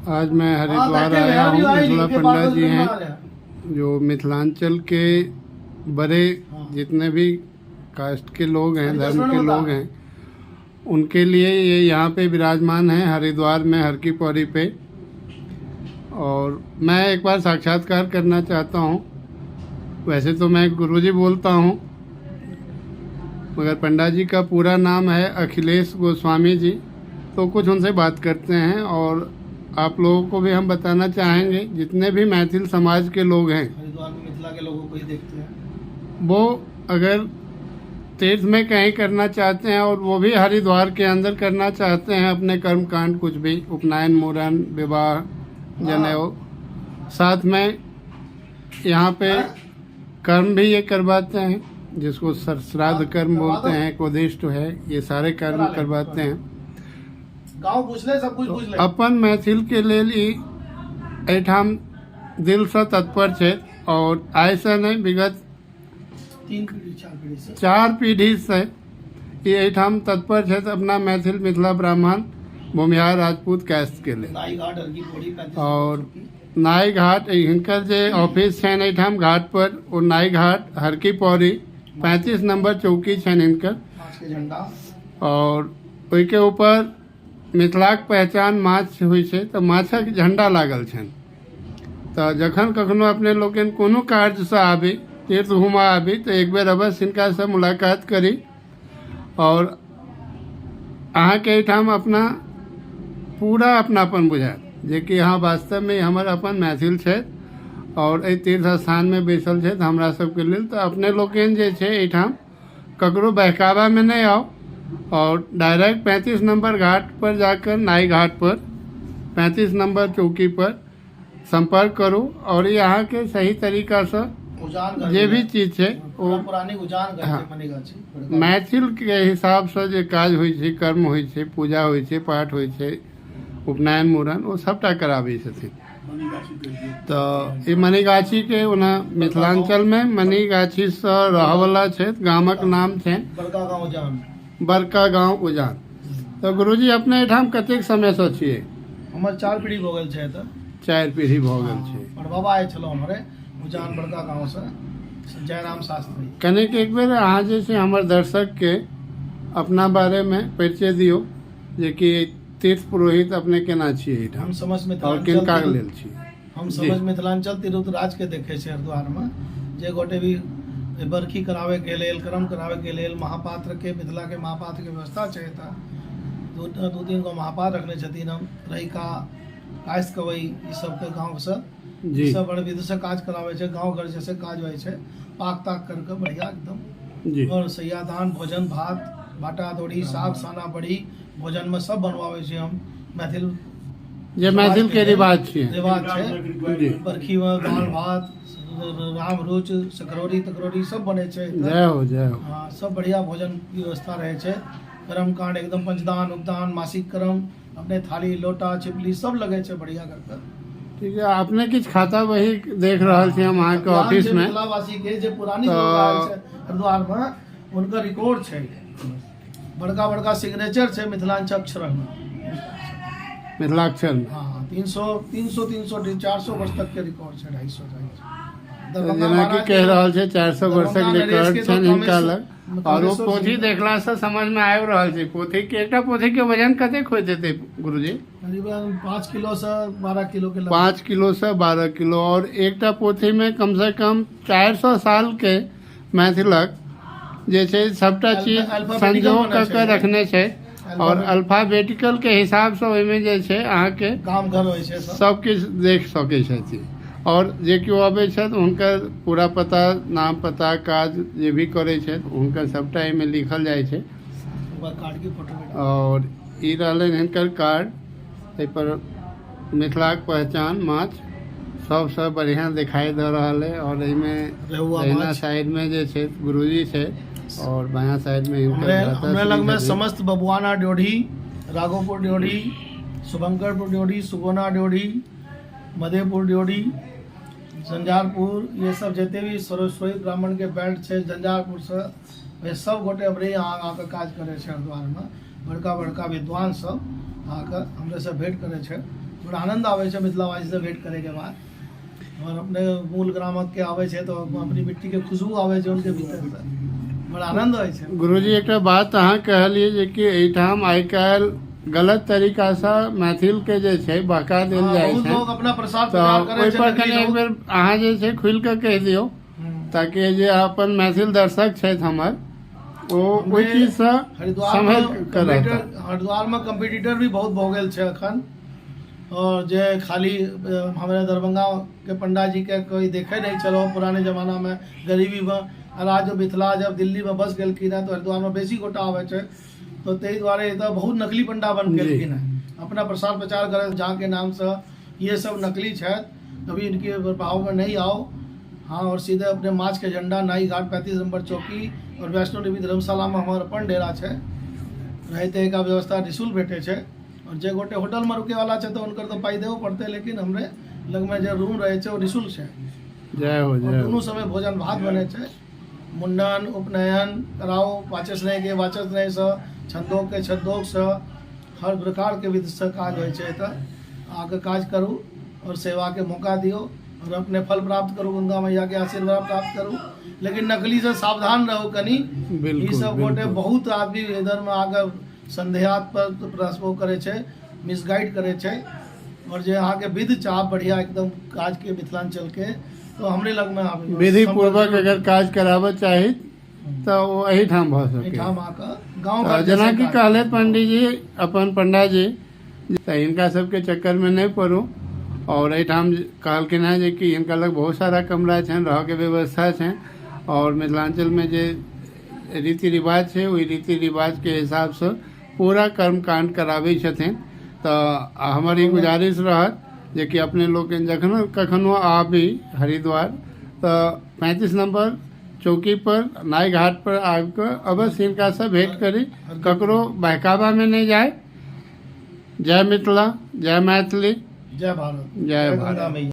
आज मैं हरिद्वार आया हूँ। मिथिला पंडा जी हैं जो मिथिलांचल के बड़े जितने भी कास्ट के लोग हैं, धर्म के लोग हैं, उनके लिए ये यहाँ पे विराजमान हैं हरिद्वार में हर की पौड़ी पे। और मैं एक बार साक्षात्कार करना चाहता हूँ। वैसे तो मैं गुरुजी बोलता हूँ, मगर पंडा जी का पूरा नाम है अखिलेश गोस्वामी जी। तो कुछ उनसे बात करते हैं और आप लोगों को भी हम बताना चाहेंगे, जितने भी मैथिल समाज के लोग हैं, हरिद्वार में मिथिला के लोगों को ही देखते हैं, वो अगर तीर्थ में कहीं करना चाहते हैं और वो भी हरिद्वार के अंदर करना चाहते हैं अपने कर्म कांड, कुछ भी उपनयन, मुरन, विवाह, जनेऊ, साथ में यहाँ पे कर्म भी ये करवाते हैं जिसको श्राद्ध कर्म बोलते हैं, कोदिष्ट है, ये सारे कर्म करवाते हैं। गाँव पूछ ले, सब कुछ पूछ ले। अपन मैथिल के लेल एठाम दिल से तत्पर छे और ऐसा नहीं विगत 3 पीढ़ी 4 पीढ़ी से 4 पीढ़ी से ये एठाम तत्पर छे अपना मैथिल मिथिला ब्राह्मण भूमिहार राजपूत कास्ट के लिए। नाई घाट हर की पौड़ी 35 और नाई घाट हिनकर जे ऑफिस छेन एठाम घाट पर, और नाई घाट हर की पौड़ी 35 नंबर चौकी छेन हिनकर। माछ के झंडा और ओई के ऊपर मिथिलाक पहचान माछ हुई छे, तो माछक झंडा लागल छन। तो जखन कखनो अपने लोगन कोनो कार्य से आबी, तीर्थ घुमा आबी, तो एक बेर अवश्य हिनका से मुलाकात करी और अहाँ के ठाम अपना पूरा अपनापन बुझात, जे कि यहाँ वास्तव में हमर अपन मैथिल छे और एहि तीर्थ स्थान में बैसल छे हमरा सबके लेल। तो अपने लोगन जे छे एठाम ककरो बहकावा में नहीं आओ और डायरेक्ट 35 नंबर घाट पर जाकर, नाई घाट पर 35 नंबर चौकी पर संपर्क करो और यहाँ के सही तरीका से जे भी चीज है वो पुरानी उजान हाँ, मैथिल के हिसाब से जे काज होइ छै, कर्म होइ छै, पूजा होइ छै, पाठ होइ छै, उपनयन, मुरन, वो सबटा कराबै छथिन। तो ये मनीगाछी के ओना मिथिलांचल में मनीगाछी से रहवला छै, गामक नाम छै बड़का गाँव उजान। बड़का गांव उजान। तो गुरुजी अपने एठाम कतेक समय से छिए? हमर 4 पीढ़ी भ गेल छै। त 4 पीढ़ी भ गेल छै। और बाबा आए छलो हमरे उजान बड़का गांव से, जयराम शास्त्री। कने के एक बेर अहाँ जे छै हमर दर्शक के अपना बारे में परिचय दियो, जे कि तीर्थ पुरोहित अपने केना छिए एठाम? हम समझ और मिथिलांचल किनका लेल छिए? हम समझ मिथिलांचल तीर्थ राज के देखे छै हरिद्वार में। जे गोटे भी बरखी करावे के लेल, कर्म करावे के लेल महापात्र के, मिथिला के महापात्र के व्यवस्था छै। था 2-3 गो महापात्र रखने छथिन। हम रहिका, कायस्थ कवई, ई सब के गांव से जी सब बड़ विधि से काज करावे छै। गांव घर जैसे काज होइ छै, पाक ताक करके बढ़िया एकदम। जी और सैयादान, भोजन, भात, बाटा दौड़ी, साग साना बड़ी भोजन में सब बनवावे छै। हम मैथिल जे मैथिल के रिवाज छिए, रिवाज छै। जी बरखी में दाल भात, राम रुच, सकरौरी तकरौरी सब बने छै। जय हो, जय हो। हाँ, सब बढ़िया भोजन की व्यवस्था रहे छै। कर्म कांड एकदम पंचदान, उपदान, मासिक कर्म, अपने थाली लोटा छिपली सब लगे छै बढ़िया करके। ठीक है, आपने किछ खाता वही देख रहल छी हम अहाँ के ऑफिस में। मिथिलावासी के जे पुरानी लोग आयल छै हरिद्वार में, उनका रिकॉर्ड छै, बड़का बड़का सिग्नेचर छै मिथिलांचल अक्षर में, मिथिलाक्षर में। हाँ 300 400 वर्ष तक के रिकॉर्ड छै, 250 जेना कि कह रहल छै 400 वर्षक रिकॉर्ड छन हिनका लग। और वो पोथी देखला से समझ में आबि रहल छै, पोथी के एकटा पोथी के वजन कतेक होइत हेतै गुरुजी? करीबन 5 किलो से 12 किलो के लगभग। 5 किलो से 12 किलो। और एकटा पोथी में कम से कम 400 साल के मैथिलक जे छै सबटा चीज संजो करके रखने छै और अल्फाबेटिकल के हिसाब से ओहिमे जे छै अहाँ के गाम घर होइ छै सब किछ देख सकै छथिन। और जे केओ अबै छथि हुनकर पूरा पता, नाम पता, काज जे भी करै छथि हुनकर सबटा एहिमे लिखल जाइ छै। कार्ड की फोटो और ई रहलनि हिनकर कार्ड, एहि पर मिथिलाक पहचान माछ सबसे बढ़िया दिखाई दे रहल है। और एहिमे दहिना साइड में जे छै गुरुजी छै और बायां साइड में हमरे लग में समस्त बबुआना ड्योढ़ी, राघोपुर ड्योढ़ी, शुभंकरपुर ड्योढ़ी, सुगोना ड्योढ़ी, मधेपुर ड्योढ़ी, झंझारपुर, ये सब जितने भी सरस्वती ब्राह्मण के बेल्ट छै झंझारपुर से, वे सब गोटे हमरे यहाँ आके काज करे छै हरिद्वार में। बड़का बड़का विद्वान सब आके हमरे से भेंट करे छै। बड़ा आनंद आवे छे मिथिलावासी से भेंट करे के बाद। और अपने मूल ग्रामक के आवे छे तो अपनी मिट्टी के खुशबू आवे छे उनके भीतर से, बड़ा आनंद होय छे। गुरुजी एक बात अहाँ कहलिए जे कि एहिठाम आइ काल्हि गलत तरीका से मैथिल के जे छै बहका देल जाइ बहुत छै, लोग अपना प्रसार तो प्रचार करे ओहि छे, पर लेकिन कनि एक बेर अहाँ जे छै खुलि कऽ कहि दियौ, ताकि जे अपन मैथिल दर्शक छथि हमर ओ ओहि चीज से समझ कर हरिद्वार में कम्पिटिटर भी बहुत भऽ गेल छै अखन। और जे खाली हमारे दरभंगा के पंडा जी के कोई देखे नहीं चलो, पुराने जमाना में गरीबी में राज मिथिला जब दिल्ली में बस गेलखिन है तो हरिद्वार में बेसी गोटा आवे छे, तो ताहि दुआरे एतऽ बहुत नकली पंडा बन गेलखिन है, अपना प्रसार प्रचार करे जहाँ के नाम से ये सब नकली है। कभी इनके प्रभाव में नहीं आओ। हाँ, और सीधे अपने माछ के झंडा नाई घाट 35 नंबर चौकी और वैष्णो देवी धर्मशाला में हमारे अपन डेरा है, रहते का व्यवस्था निःशुल्क भेटे छे। और जे गोटे होटल में रुके वाला छे तो उनकर तो पाई देव पड़ते, लेकिन हमरे लग में जो रूम रहे छे वो निःशुल्क छे। जय हो जय हो। दोनों समय भोजन भात बने छे, मुंडन उपनयन कराओ, वाचस्नेह के वाचस्नेह से, छंदोक के छंदोक से, हर प्रकार के विधि से काज होय छे। एतऽ आके काज करू और सेवा के मौका दियो और अपने फल प्राप्त करू, गंगा मैया के आशीर्वाद प्राप्त करू। लेकिन नकली से सावधान रहो कनी। बिल्कुल, ई सब गोटे बिल्कुल। बहुत आदमी इधर में आकर संदेहात पर प्रश्न करे छे, मिसगाइड करे छे। और जे अहाँ के विधि चाह बढ़िया एकदम काज के मिथिलांचल के, तो हमरे लग में आवे विधि पूर्वक अगर काज कराबऽ चाही तो वो एहिठाम भऽ सकै। एहिठाम आके गाँव तो घर जेना जैसे कि काज। कहले पंडित जी अपन पंडा जी, तो इनका सबके चक्कर में नहीं पड़ू। और एहिठाम कहलखिन है जे कि इनका लग बहुत सारा कमरा छनि, रह के व्यवस्था छनि, और मिथिलांचल में जे रीति रिवाज छै ओहि रीति रिवाज के हिसाब से पूरा कर्म कांड कराबै छथिन। तो हमर ई गुजारिश रहत जे कि अपने लोग जखन कखनो आबी हरिद्वार तो 35 नंबर चौकी पर नाई घाट पर आबि कऽ अवश्य हिनका से भेंट करी, ककरो बहकावा में नहीं जाए। जय मिथिला, जय मैथिली, जय भारत, जय गंगा भारत। मैया।